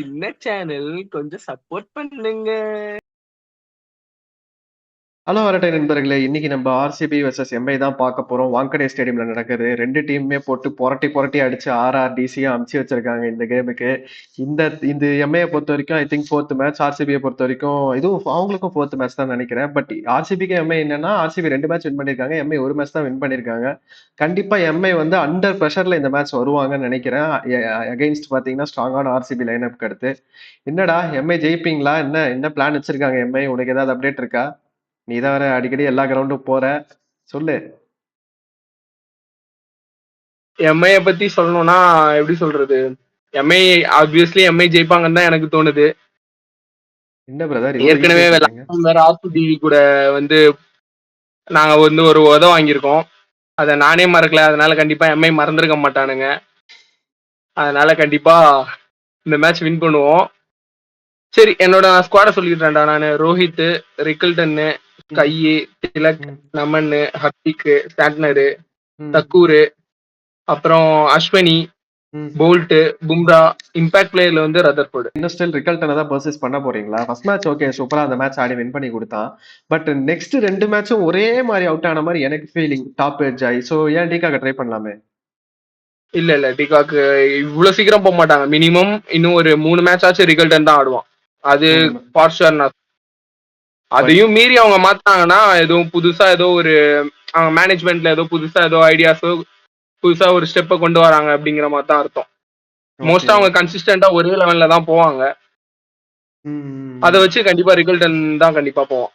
சின்ன சேனல் கொஞ்சம் சப்போர்ட் பண்ணுங்க. ஹலோ அரட்டை நண்பர்களே, இன்னைக்கு நம்ம ஆர்சிபி வர்சஸ் எம்ஐ தான் பார்க்க போறோம். வாங்கடே ஸ்டேடியம்ல நடக்குது. ரெண்டு டீமுமே போட்டு புரட்டி புரட்டி அடிச்சு டிசியா அமுச்சு வச்சிருக்காங்க இந்த கேமுக்கு. இந்த இந்த எம்ஐயை பொறுத்த வரைக்கும் ஐ திங்க் ஃபோர்த் மேட்ச், ஆர்சிபியை பொறுத்த வரைக்கும் இதுவும் அவங்களுக்கும் ஃபோர்த் மேட்ச் தான் நினைக்கிறேன். பட் ஆர்சிபிக்கு எம்ஐ என்னன்னா, ஆர்சிபி ரெண்டு மேட்ச் வின் பண்ணிருக்காங்க, எம்ஐ ஒரு மேட்ச் தான் வின் பண்ணிருக்காங்க. கண்டிப்பா எம்ஐ வந்து அண்டர் ப்ரெஷர்ல இந்த மேட்ச் வருவாங்கன்னு நினைக்கிறேன். அகைன்ஸ்ட் பாத்தீங்கன்னா ஸ்ட்ராங்கான ஆர்சிபி லைனப்க்கு அடுத்து. என்னடா எம்ஐ ஜெயிப்பீங்களா? என்ன என்ன பிளான் வச்சிருக்காங்க எம்ஐ? உனக்கு ஏதாவது அப்டேட் இருக்கா? நீ தான் வேற அடிக்கடி எல்லா கிரவுண்டும் போற, சொல்லு. எம்ஐய பத்தி சொல்லணும்னா எப்படி சொல்றது, எம்ஐ ஆப்வியஸ்லி எம்ஐ ஜெயிப்பாங்கன்னு தான் எனக்கு தோணுது. என்ன பிரதர் இவ்வளவு ஏற்கனவே ஈஸியா சொல்றீங்க? வேற ஆர்சிபி கூட வந்து நாங்க வந்து ஒரு வாங்கியிருக்கோம். அதை நானே மறக்கல, அதனால கண்டிப்பா எம்ஐ மறந்துருக்க மாட்டானுங்க. அதனால கண்டிப்பா இந்த மேட்ச் வின் பண்ணுவோம். சரி, என்னோட ஸ்குவாட சொல்லிடுறேன்டா. நான் ரோஹித், ரிக்கில்டன்னு, ம், கையி, திலக், ம், நமன், ஹர்திக், ம், சாட்னரு, ம், தக்கூர், அப்புறம் அஸ்வினி, ம். போல்ட், பும்ரா, இம்பாக்ட் பிளேயர்ல வந்து ரதர்ஃபோர்டு. இன்னும் ஸ்டில் ரிகல்ட்டனை தான் பர்சேஸ் பண்ண போறீங்களா? ஃபர்ஸ்ட் மேட்ச் ஓகே, சூப்பரா அந்த மேட்ச் ஆடி வின் பண்ணி கொடுத்தான். பட் நெக்ஸ்ட் ரெண்டு மேட்சும் ஒரே மாதிரி அவுட் ஆன மாதிரி எனக்கு ஃபீலிங், டாப் எட்ஜ் ஆகி. ஸோ ஏன் டீக்காக ட்ரை பண்ணலாமே? இல்ல இல்ல, டிகாக்கு இவ்வளவு சீக்கிரம் போக மாட்டாங்க. மினிமம் இன்னும் ஒரு 3 மேட்ச் ஆச்சு ரிகல்டன் தான் ஆடுவான். அது மூணு ஃபார் ஷுர். பட் அதையும் மீறி அவங்க மாத்தாங்கன்னா எதுவும் புதுசா ஏதோ ஒரு அவங்க மேனேஜ்மெண்ட்ல ஏதோ புதுசா ஏதோ ஐடியாஸோ புதுசா ஒரு ஸ்டெப்பை கொண்டு வராங்க அப்படிங்கிற மாதிரி தான் அர்த்தம். ஓகே மோஸ்டா அவங்க ஓகே. கன்சிஸ்டன்டா ஒரே லெவல்ல தான் போவாங்க. அதை ம். வச்சு கண்டிப்பா ரிகல்டன் தான் கண்டிப்பா போவான்,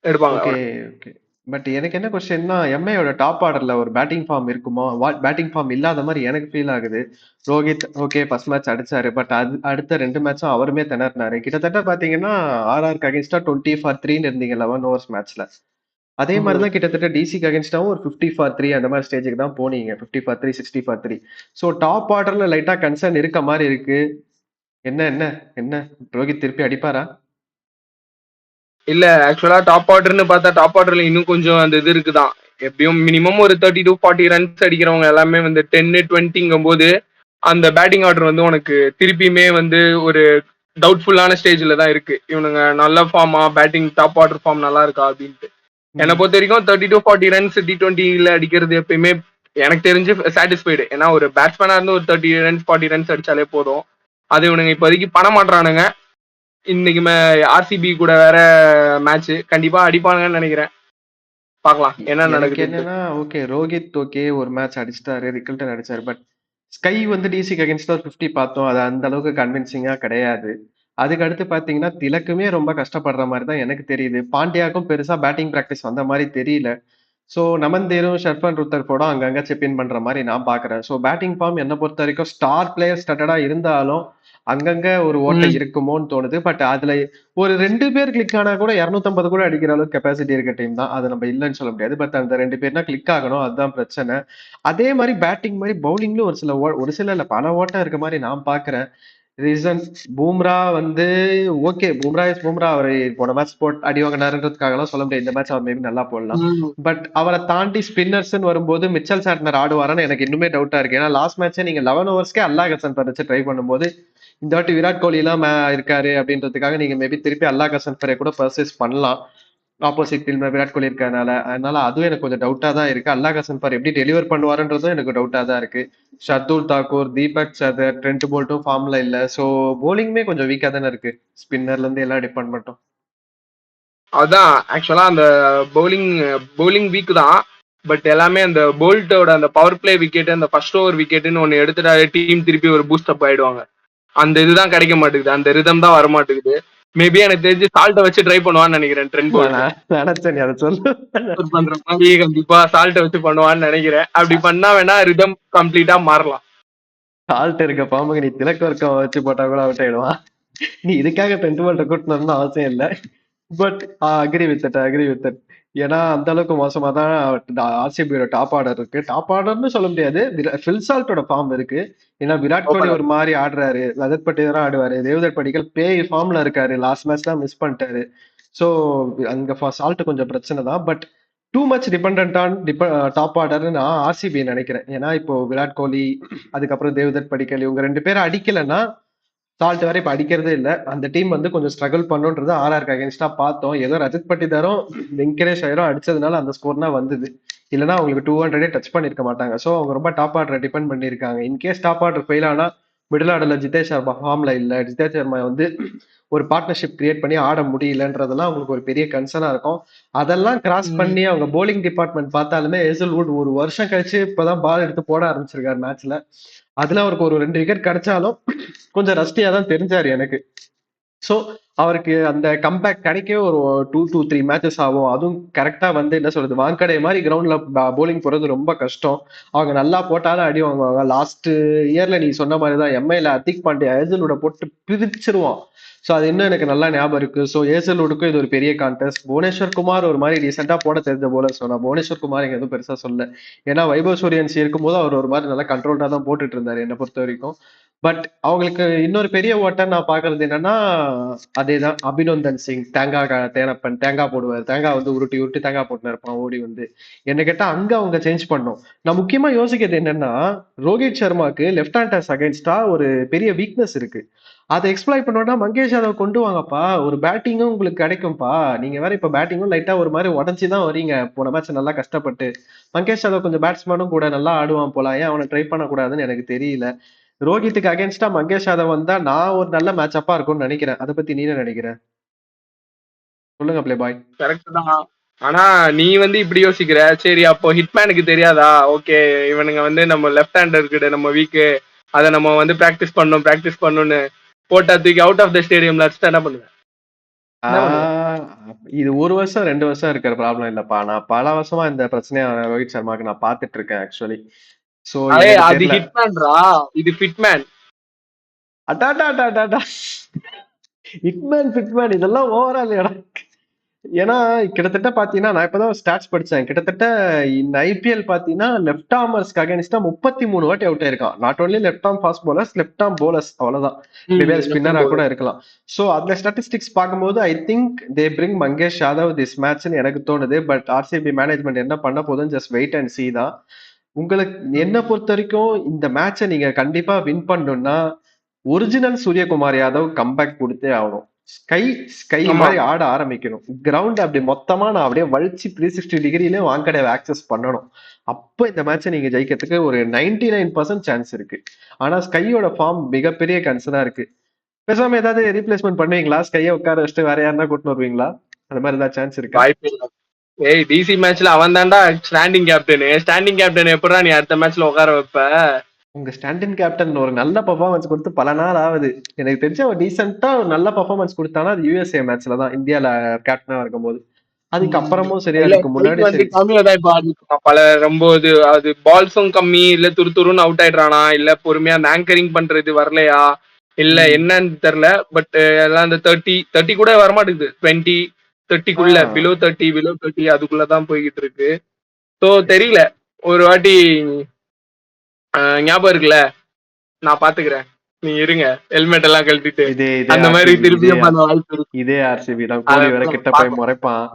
எடுப்பாங்க ஓகே, அவனை. ஓகே. பட் எனக்கு என்ன கொஸ்டின்னா, எம்ஐயோட டாப் ஆர்டர்ல ஒரு பேட்டிங் ஃபார்ம் இருக்குமோ? பேட்டிங் ஃபார்ம் இல்லாத மாதிரி எனக்கு ஃபீல் ஆகுது. ரோஹித் ஓகே ஃபர்ஸ்ட் மேட்ச் அடிச்சாரு. பட் அது அடுத்த ரெண்டு மேட்சும் அவருமே திணறினாரு. கிட்டத்தட்ட பாத்தீங்கன்னா ஆர்ஆர்க்கு அகேன்ஸ்டா 20 for 3 இருந்தீங்க 11 overs மேட்ச்ல. அதே மாதிரி ம். தான் கிட்டத்தட்ட டிசிக்கு அகேன்ஸ்டாவும் ஒரு 50 for 3 அந்த மாதிரி ஸ்டேஜுக்கு தான் போனீங்க. 50 for 3, 60 for 3. ஸோ டாப் ஆர்டர்ல லைட்டா கன்சர்ன் இருக்க மாதிரி இருக்கு. என்ன என்ன என்ன ரோஹித் திருப்பி அடிப்பாரா? இல்ல, ஆக்சுவலா டாப் ஆர்டர்னு பார்த்தா டாப் ஆர்டர்ல இன்னும் கொஞ்சம் அந்த இது இருக்குதான். எப்படியும் மினிமம் ஒரு 30 to 40 ரன்ஸ் அடிக்கிறவங்க எல்லாமே வந்து 10-20ங்கும் போது அந்த பேட்டிங் ஆர்டர் வந்து உனக்கு திருப்பியுமே வந்து ஒரு டவுட்ஃபுல்லான ஸ்டேஜ்ல தான் இருக்கு. இவனுங்க நல்ல ஃபார்மா, பேட்டிங் டாப் ஆர்டர் ஃபார்ம் நல்லா இருக்கா அப்படின்ட்டு. என்னை ம். பொறுத்த வரைக்கும் 30 to 40 ரன்ஸ் T20ல அடிக்கிறது எப்பயுமே எனக்கு தெரிஞ்சு சாட்டிஸ்ஃபைடு. ஏன்னா ஒரு பேட்ஸ்மேனா இருந்து ஒரு 30 ரன்ஸ் 40 ரன்ஸ் அடிச்சாலே போதும். அது இவனுங்க இப்போதைக்கு பண்ண மாட்டானுங்க. இன்னைக்கு ஆர்சிபி கூட வேற மேட்ச், கண்டிப்பா அடிப்பானுங்கன்னு நினைக்கிறேன். பார்க்கலாம் என்ன எனக்கு நடக்குதுன்ட்டு. என்னன்னா, ஓகே ரோஹித் ஓகே ஒரு மேட்ச் அடிச்சிட்டாரு, ரிக்கல்டன் அடிச்சாரு. பட் ஸ்கை வந்து டிசிக்கு அகேன்ஸ்டா 50 பார்த்தோம். அது அந்த அளவுக்கு கன்வின்சிங்கா கிடையாது. அதுக்கு அடுத்து பாத்தீங்கன்னா திலக்குமே ரொம்ப கஷ்டப்படுற மாதிரி தான் எனக்கு தெரியுது. பாண்டியாக்கும் பெருசா பேட்டிங் பிராக்டிஸ் வந்த மாதிரி தெரியல. ஸோ நமந்தேரும் ஷர்ஃபன் ருத்தர்ஃபோர்டும் அங்கங்க செப் இன் பண்ற மாதிரி நான் பாக்குறேன். ஸோ பேட்டிங் ஃபார்ம் என்ன பொறுத்த வரைக்கும் ஸ்டார் பிளேயர் ஸ்டட்டடா இருந்தாலும் அங்கங்க ஒரு ஓட்டை ம். இருக்குமோன்னு தோணுது. பட் அதுல ஒரு ரெண்டு பேர் கிளிக் ஆனா கூட 250 கூட அடிக்கிற அளவுக்கு கெப்பாசிட்டி இருக்க டீம் தான். அது நம்ம இல்லைன்னு சொல்ல முடியாது. பட் அந்த ரெண்டு பேர்னா கிளிக் ஆகணும், அதுதான் பிரச்சனை. அதே மாதிரி பேட்டிங் மாதிரி பவுலிங்லயும் ஒரு சில இல்ல பல ஓட்டம் இருக்க மாதிரி நான் பாக்குறேன். ரீசன் பூம்ரா வந்து ஓகே, பூம்ரா இஸ் பூம்ரா. அவர் போன மேட்ச் போட் அடி வாங்கினாருன்றதுக்காகலாம் சொல்ல முடியாது. இந்த மேட்ச் அவர் மேபி நல்லா போடலாம். ம். பட் அவரை தாண்டி ஸ்பின்னர்ஸ்ன்னு வரும்போது மிச்சல் சாட்னர் ஆடுவாரான்னு எனக்கு இன்னுமே டவுட்டா இருக்கு. ஏன்னா லாஸ்ட் மேட்ச்சே நீங்க 11 ஓவர்ஸ்க்கே கசன் வச்சு ட்ரை பண்ணும்போது இந்த வாட்டி விராட் கோலி எல்லாம் இருக்காரு அப்படின்றதுக்காக நீங்க மேபி திருப்பி கசன் கூட பர்சேஸ் பண்ணலாம். ஆப்போசிட் டீம்ல விராட் கோலி இருக்கறனால. அதனால அதுவும் எனக்கு கொஞ்சம் டவுட்டா தான் இருக்கு. ஹசன் எப்படி டெலிவர் பண்ணுவாருன்றதும் எனக்கு டவுட்டா தான் இருக்கு. ஷர்துல் தாக்கூர், தீபக் சதர், ட்ரெண்ட் போல்ட்டும் ஃபார்ம்ல இல்ல. சோ போலிங்குமே கொஞ்சம் வீக்கா தானே இருக்கு. ஸ்பின்னர்ல இருந்து எல்லா டிபார்ட்மெண்ட்டும். அதான் ஆக்சுவலா அந்த பவுலிங் பவுலிங் வீக் தான். பட் எல்லாமே அந்த போல்ட்டோட அந்த பவர் பிளே விக்கெட், அந்த ஃபர்ஸ்ட் ஓவர் விக்கெட்னு ஒன்னு எடுத்துட்டாலே டீம் திருப்பி ஒரு பூஸ்ட் அப் ஆயிடுவாங்க. அந்த இதுதான் கிடைக்க மாட்டேங்குது, அந்த ரிதம் தான் வர மாட்டேங்குது. மேபி எனக்கு தெரிஞ்சு சால்ட்டை வச்சு ட்ரை பண்ணுவான்னு நினைக்கிறேன் ட்ரெண்ட் போல்ட். நான் நினைச்சேன் நீ அதை சொல்லு. பண்ற மாதிரி கண்டிப்பா சால்ட்டை வச்சு பண்ணுவான்னு நினைக்கிறேன். அப்படி பண்ணா வேணா ரிதம் கம்ப்ளீட்டா மாறலாம். ஆல்ட் இருக்க பாம்புக்கு நீ திலக்க வர்க்கம் வச்சு போட்டா கூட அவுட் ஆயிடுவான். நீ இதுக்காக ட்ரெண்ட் போல்ட்ட கூட்டணும்னு அவசியம் இல்ல. But agree with that, agree with that. ஏன்னா அந்த அளவுக்கு மோசமா தான் ஆர்சிபியோட டாப் ஆர்டர் இருக்கு. டாப் ஆர்டர்னு சொல்ல முடியாது. ஃபில்சால்ட்டோட ஃபார்ம் இருக்கு. ஏன்னா விராட் கோலி ஓபனர். ஒரு மாதிரி ஆடுறாரு, ரஜத் பட்டிதாரா ஆடுவாரு, தேவதர் படிக்கல் பேய் ஃபார்ம்ல இருக்காரு. லாஸ்ட் மேட்ச் தான் மிஸ் பண்ணிட்டாரு. ஸோ அங்க சால்ட் கொஞ்சம் பிரச்சனை தான். But too much depend on top ஆர்டர்னு நான் ஆர்சிபி நினைக்கிறேன். ஏன்னா இப்போ விராட் கோலி, அதுக்கப்புறம் தேவதத் படிக்கல், இவங்க ரெண்டு பேரும் அடிக்கலைன்னா சால்ட் வேற இப்ப அடிக்கிறதே இல்ல. அந்த டீம் வந்து கொஞ்சம் ஸ்ட்ரகிள் பண்ணுன்றது ஆர்ஆர்க்கு அகைன்ஸ்டா பார்த்தோம். ஏதோ ரஜத் பட்டிதாரும் வெங்கடேஷ் ஐயரும் அடிச்சதுனால அந்த ஸ்கோர் தான் வந்தது. இல்லைன்னா அவங்களுக்கு 200 டச் பண்ணிருக்க மாட்டாங்க. ஸோ அவங்க ரொம்ப டாப் ஆர்டரை டிபெண்ட் பண்ணியிருக்காங்க. இன்கேஸ் டாப் ஆர்டர் ஃபெயில் ஆனா மிடில் ஆர்டர்ல ஜிதேஷ் சர்மா ஃபார்ம்ல இல்ல, ஜிதேஷ் சர்மா வந்து ஒரு பார்ட்னர்ஷிப் கிரியேட் பண்ணி ஆட முடியலன்றதெல்லாம் அவங்களுக்கு ஒரு பெரிய கன்சர்னா இருக்கும். அதெல்லாம் கிராஸ் ம். பண்ணி அவங்க போலிங் டிபார்ட்மெண்ட் பார்த்தாலுமே ஹேசல்வுட் ஒரு வருஷம் கழிச்சு இப்பதான் பால் எடுத்து போட ஆரம்பிச்சிருக்காரு மேட்ச்ல. அதுல அவருக்கு ஒரு 2 விக்கெட் கிடைச்சாலும் கொஞ்சம் ரஸ்டியா தான் தெரிஞ்சாரு எனக்கு. ஸோ அவருக்கு அந்த கம்பேக் கிடைக்கவே ஒரு 2 to 3 மேட்சஸ் ஆகும். அதுவும் கரெக்டா வந்து என்ன சொல்றது, வான்கடை மாதிரி கிரவுண்ட்ல போலிங் போறது ரொம்ப கஷ்டம். அவங்க நல்லா போட்டாலும் அடி வாங்குவாங்க. லாஸ்ட் இயர்ல நீ சொன்ன மாதிரி தான் எம்ஐல ஹர்திக் பாண்டியா ஏஜலோட போட்டு பிரிச்சிருவான். ஸோ அது இன்னும் எனக்கு நல்லா ஞாபகம் இருக்கு. ஸோ ஏசலோடுக்கும் இது ஒரு பெரிய கான்டெஸ்ட். புவனேஸ்வர் குமார் ஒரு மாதிரி ரீசெண்டா போட தெரிஞ்ச போல சொன்னா, புவனேஸ்வர் குமார் இங்க எதுவும் பெருசா சொல்ல. ஏன்னா வைபவ் சூரியன்சி இருக்கும்போது அவர் ஒரு மாதிரி நல்லா கண்ட்ரோல்டா தான் போட்டுட்டு இருந்தாரு என்னை பொறுத்த வரைக்கும். பட் அவங்களுக்கு இன்னொரு பெரிய ஓட்டை நான் பாக்குறது என்னன்னா, அதேதான் அபிநந்தன் சிங். தேனப்பன் தேங்காய் போடுவார். தேங்காய் வந்து உருட்டி உருட்டி தேங்காய் போட்டுன்னு இருப்பான் ஓடி வந்து. என்ன கேட்டா அங்க அவங்க சேஞ்ச் பண்ணோம். நான் முக்கியமா யோசிக்கிறது என்னன்னா, ரோஹித் சர்மாக்கு லெஃப்ட் ஹேண்டர்ஸ் அகைன்ஸ்டா ஒரு பெரிய வீக்னஸ் இருக்கு. அதை எக்ஸ்ப்ளாய்ட் பண்ணோம்னா மங்கேஷ் யாதவ் கொண்டு வாங்கப்பா, ஒரு பேட்டிங்கும் உங்களுக்கு கிடைக்கும்பா. நீங்க வேற இப்ப பேட்டிங்கும் லைட்டா ஒரு மாதிரி உடஞ்சுதான் வரீங்க. போன மேட்ச் நல்லா கஷ்டப்பட்டு மங்கேஷ் யாதவ் கொஞ்சம் பேட்ஸ்மேனும் கூட நல்லா ஆடுவான் போல, ஏன் அவனை ட்ரை பண்ணக்கூடாதுன்னு எனக்கு தெரியல. ரோஹித்துக்கு அகைன்ஸ்டா மங்கேஷ் யாதவ் வந்தா நான் ஒரு நல்ல மேட்ச் அப்பா இருக்கும்னு நினைக்கிறேன். அதை பத்தி நீ என்ன நினைக்கிற? சொல்லுங்க பிளே பாய். கரெக்ட் தான். ஆனா நீ வந்து இப்படி யோசிக்கிற, சரி அப்போ ஹிட்மேனுக்கு தெரியாதா? ஓகே, இவனுங்க வந்து நம்ம லெஃப்ட் ஹேண்டர் கிட்ட நம்ம வீக்கு, அதை நம்ம வந்து பிராக்டிஸ் பண்ணணும்னு போட்டா தூக்கி அவுட் ஆஃப் த ஸ்டேடியம்ல அடிச்சுட்டு என்ன பண்ணுவேன்? என்ன பண்ணுவேன்? இது ஒரு வருஷம் 2 வருஷம் இருக்கிற ப்ராப்ளம் இல்லப்பா. நான் பல வருஷமா இந்த பிரச்சனைய ரோஹித் சர்மாக்கு நான் பார்த்துட்டு இருக்கேன் ஆக்சுவலி. சோ அதே எனக்கு அது தெரியல. ஹிட்மேன்ரா, இது ஃபிட்மேன். அடாடா அடாடா, ஹிட்மேன் ஃபிட்மேன் இதெல்லாம் ஓவரா இல்லையாடா? ஏன்னா கிட்டத்தட்ட பாத்தீங்கன்னா நான் இப்பதான் ஸ்டாட்ஸ் படிச்சேன். கிட்டத்தட்ட இந்த ஐபிஎல் பாத்தீங்கன்னா லெஃப்ட் ஆர்மர்ஸ்க்கு அகைன்ஸ்டா 33 வாட்டி அவுட் ஆயிருக்கான். Not only left arm fast bowlers, left arm bowlers அவ்வளவுதான். மேபி அது லெஃப்ட் ஸ்பின்னரா கூட போலர். இருக்கலாம். சோ அதுல ஸ்டாட்டிஸ்டிக்ஸ் பார்க்கும்போது I think they bring Mangesh Yadav this மேட்ச்னு எனக்கு தோணுது. பட் ஆர்சிபி மேனேஜ்மெண்ட் என்ன பண்ண போதுன்னு ஜஸ்ட் வெயிட் அண்ட் சீ தான். உங்களுக்கு என்ன பொறுத்த வரைக்கும் இந்த மேட்சை நீங்க கண்டிப்பா வின் பண்ணணும்னா ஒரிஜினல் சூரியகுமார் யாதவ் கம்பேக் கொடுத்தே ஆகணும். ஸ்கை ஸ்கை ஆமா, மாதிரி ஆட ஆரம்பிக்கணும். கிரவுண்ட் அப்படி மொத்தமா நான் அப்படியே வலிச்சு 360 டிகிரில வாங்கடையை ஆக்சஸ் பண்ணணும். அப்ப இந்த மேட்சை நீங்க ஜெயிக்கிறதுக்கு ஒரு 99% சான்ஸ் இருக்கு. ஆனா ஸ்கையோட ஃபார்ம் மிகப்பெரிய கன்சர்னா இருக்கு. பேசாம ஏதாவது ரீப்ளேஸ்மெண்ட் பண்ணுவீங்களா? ஸ்கையை உட்கார வச்சுட்டு வேற யாருன்னா கூட்டிட்டு வருவீங்களா? அந்த மாதிரி ஏதாவது சான்ஸ் இருக்கா? வாய்ப்பே இல்ல. ஏய், டிசி மேட்ச்ல அவன் தான்டா ஸ்டாண்டிங் கேப்டன் எப்படா நீ அடுத்த மேட்ச்ல உட்கார வைப்ப? உங்க ஸ்டாண்டின் கேப்டன் ஒரு நல்ல பெர்ஃபார்மன்ஸ் கொடுத்து பல நாள் ஆகுது. எனக்கு தெரிஞ்ச ஒரு டீசெண்டா ஒரு நல்ல பெர்ஃபார்மன்ஸ் கொடுத்தானா அது யுஎஸ்ஏ மேட்ச்ல தான், இந்தியால கேப்டனா இருக்கும்போது. அதுக்கப்புறமும் சரி, இல்ல, அதுக்கு ஸ்ட்ரைக் முன்னாடி வந்து சரி. கம்மியா தான் இப்ப ஆடிருக்கான். பல ரொம்ப அது பால்ஸும் கம்மி, இல்ல துருன்னு அவுட் ஆயிடுறானா, இல்ல பொறுமையா அந்த ஆங்கரிங் பண்றது வரலையா, இல்ல ம். என்னன்னு தெரியல. பட் எல்லாம் இந்த 30 கூட வரமாட்டேங்குது. 20-30க்குள்ள, ஆஹ் பிலோ 30 அதுக்குள்ளதான் போய்கிட்டு இருக்கு. So yes. தெரியல. ஒரு வாட்டி ஞாபகம் இருக்குல்ல, நான் பாத்துக்கிறேன், நீ இருங்க, ஹெல்மெட் எல்லாம் கழட்டிட்டு இதே இதே அந்த மாதிரி ஆர்சிபி இதே திருப்பியும் பண்ண வாய்ப்பு இருக்கு. இதே ஆர்சிபி தான். அதை கோலி வேற கிட்ட போய் பார்க்கலாம். முறைப்பான்.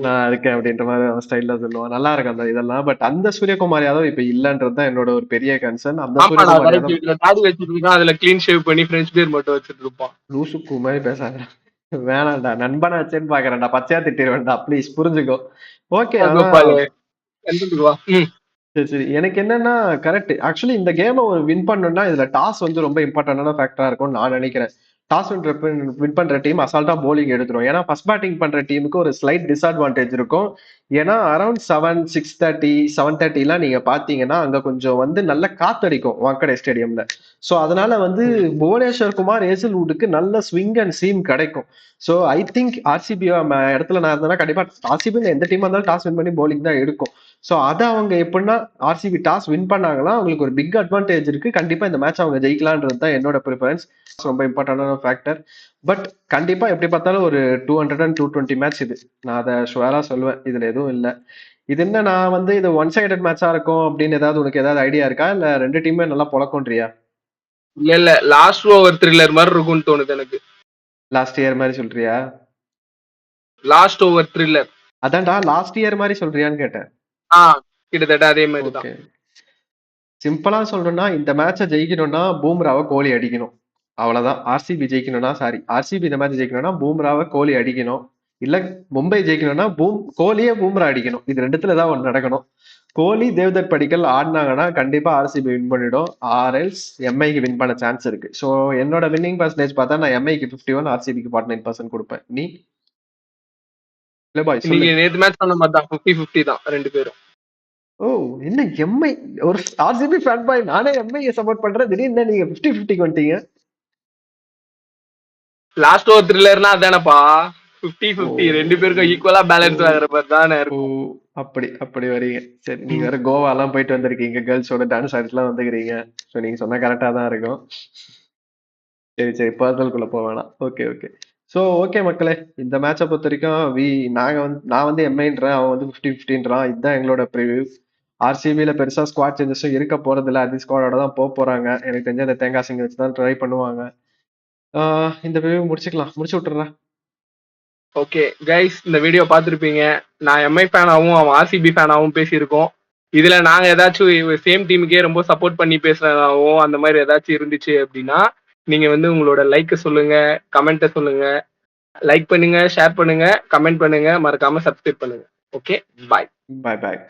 நான் இருக்கேன் அப்படின்ற மாதிரி அவன் ஸ்டைல்ல சொல்லுவான். நல்லா இருக்கும் அந்த இதெல்லாம். பட் அந்த சூரியகுமார் யாதவ் இப்ப இல்லன்றது தான் என்னோட ஒரு பெரிய கன்சர்ன். அந்த ஆமாடா, சூரியகுமார் கரெக்ட். யாதவ் இதுல தாடி வச்சிட்டு இருக்கான், அதுல கிளீன் ஷேவ் பண்ணி ஃப்ரெஞ்ச் பியர் மட்டும் வச்சிட்டு இருப்பான். லூசுக்கு மாதிரி பேசாத. வேணாம்டா, நண்பனாச்சேன்னு பாக்குறேன்டா, பச்சையா திட்டிடுவேன்டா ப்ளீஸ், புரிஞ்சுக்கோ. ஓகே. கோபாலு, கண்டுட்டு வா. சரி சரி, எனக்கு என்னன்னா கரெக்ட். ஆக்சுவலி இந்த கேமை ஒரு வின் பண்ணணும்னா இதுல டாஸ் வந்து ரொம்ப இம்பார்ட்டன்டான ஃபேக்டரா இருக்கும்னு நான் நினைக்கிறேன். டாஸ் வின் பண்ற டீம் அசால்ட்டா போலிங் எடுத்துரும். ஏன்னா ஃபர்ஸ்ட் பேட்டிங் பண்ற டீமுக்கு ஒரு ஸ்லைட் டிஸ்அட்வான்டேஜ் இருக்கும். ஏன்னா அரௌண்ட் 7, 6:30, 7:30 நீங்க பாத்தீங்கன்னா அங்க கொஞ்சம் வந்து நல்ல காத்தடிக்கும் வாங்கடே ஸ்டேடியம்ல. சோ அதனால வந்து புவனேஸ்வர் குமார் ஏசல்வுட்டுக்கு நல்ல ஸ்விங் அண்ட் சீம் கிடைக்கும். சோ ஐ திங்க் ஆர்சிபி இடத்துல நான் இருந்தேன்னா கண்டிப்பா ஆர்சிபி எந்த டீமா இருந்தாலும் டாஸ் வின் பண்ணி போலிங் தான் எடுக்கும். சோ அதை அவங்க எப்படின்னா ஆர்சிபி டாஸ் வின் பண்ணாங்கன்னா அவங்களுக்கு ஒரு பிக் அட்வான்டேஜ் இருக்கு. கண்டிப்பா இந்த மேட்ச் அவங்க ஜெயிக்கலான்றது தான் என்னோட ப்ரிஃபரன்ஸ். ரொம்ப இம்பார்ட்டன்டான ஃபேக்டர். பட் கண்டிப்பா எப்படி பார்த்தாலும் ஒரு 200 and 220 மேட்ச் இது. நான் அதை ஷுவரா சொல்லுவேன், இதுல எதுவும் இல்லை. இது என்ன, நான் வந்து இது ஒன் சைடட் மேட்சா இருக்கும் அப்படின்னு ஏதாவது உனக்கு ஏதாவது ஐடியா இருக்கா, இல்ல ரெண்டு டீமே நல்லா பொழக்கொன்றியா? இல்ல இல்ல, லாஸ்ட் ஓவர் த்ரில்லர் மாதிரி இருக்கும்னு தோணுது எனக்கு. லாஸ்ட் இயர் மாதிரி சொல்றியா? Last over thriller. அதான்டா லாஸ்ட் இயர் மாதிரி சொல்றியான்னு கேட்டேன். ஆ, கிட்டத்தட்ட அதே மாதிரி தான். ஓகே. சிம்பிளா சொல்லணும்னா இந்த மேட்சை ஜெயிக்கணும்னா பூம்ராவை கோலி அடிக்கணும். அவ்வளவுதான். ஆர்சிபி ஜெயிக்கணும்னா ஆர்சிபி இந்த மாதிரி ஜெயிக்கணும்னா பூம்ராவை கோலி அடிக்கணும். இல்ல மும்பை ஜெயிக்கணும்னா கோலியே பூம்ரா அடிக்கணும். இது ரெண்டுத்துல ஏதாவது ஒன்று நடக்கணும். கோலி தேவ்தத் படிக்கல் ஆடினாங்கன்னா கண்டிப்பா ஆர்சிபி வின் பண்ணிடும். ஆர்எல்ஸ் எம்ஐக்கு வின் பண்ண சான்ஸ் இருக்கு. ஸோ என்னோட வின்னிங் பர்சன்டேஜ் பார்த்தா நான் எம்ஐக்கு 51, ஆர்சிபிக்கு 49% கொடுப்பேன். நீ இல்ல பாய் சொல்லு. நீங்க நேத்து மேட்ச் சொன்ன மாதிரி தான் 50-50 தான் 2 பேரும். ஓ என்ன எம்ஐ ஒரு ஆர்சிபி ஃபேன் பாய், நானே எம்ஐ சப்போர்ட் பண்றேன், திடீர்னு நீங்க 50-50 வந்துட்டீங்க. லாஸ்ட் ஓவர் த்ரில்லர்னா அதானப்பா 50-50 ஓ 2 பேருக்கும் ஈக்குவலா பேலன்ஸ் ஆகிற மாதிரி தானே ஓ இருக்கும். அப்படி வரீங்க. சரி, நீங்க வேற கோவா எல்லாம் போயிட்டு வந்திருக்கீங்க, கேர்ள்ஸோட டான்ஸ் ஆடிட்டுலாம் வந்துக்கிறீங்க. ஸோ நீங்க சொன்னா கரெக்டா தான் இருக்கும். சரி பர்சனல்குள்ள போக வேணாம். ஓகே. ஸோ ஓகே மக்களே, இந்த மேட்சை பொறுத்த வரைக்கும் நான் வந்து எம்ஐன்றேன், அவன் வந்து 50-50ன்றான். இதுதான் எங்களோட ப்ரிவியூ. ஆர்சிபியில பெருசா ஸ்குவாட் சேஞ்சஸும் இருக்க போறது இல்ல, அது ஸ்குவாடோட தான் போறாங்க. எனக்கு தெரிஞ்ச அந்த தேங்காய் சிங்க வச்சு தான் ட்ரை பண்ணுவாங்க. இந்த ப்ரிவியூ முடிச்சு விட்டுறேன். ஓகே கைஸ், இந்த வீடியோ பார்த்துருப்பீங்க. நான் எம்ஐ ஃபேனாகவும் அவன் ஆர்சிபி ஃபேனாகவும் பேசியிருக்கோம். இதுல நாங்க ஏதாச்சும் சேம் டீமுக்கே ரொம்ப சப்போர்ட் பண்ணி பேசுறதாகவும் அந்த மாதிரி ஏதாச்சும் இருந்துச்சு அப்படின்னா நீங்க வந்து உங்களோட லைக்கை சொல்லுங்க, கமெண்ட்டை சொல்லுங்க. லைக் பண்ணுங்க, ஷேர் பண்ணுங்க, கமெண்ட் பண்ணுங்க, மறக்காம சப்ஸ்கிரைப் பண்ணுங்க. ஓகே, பாய். பாய்.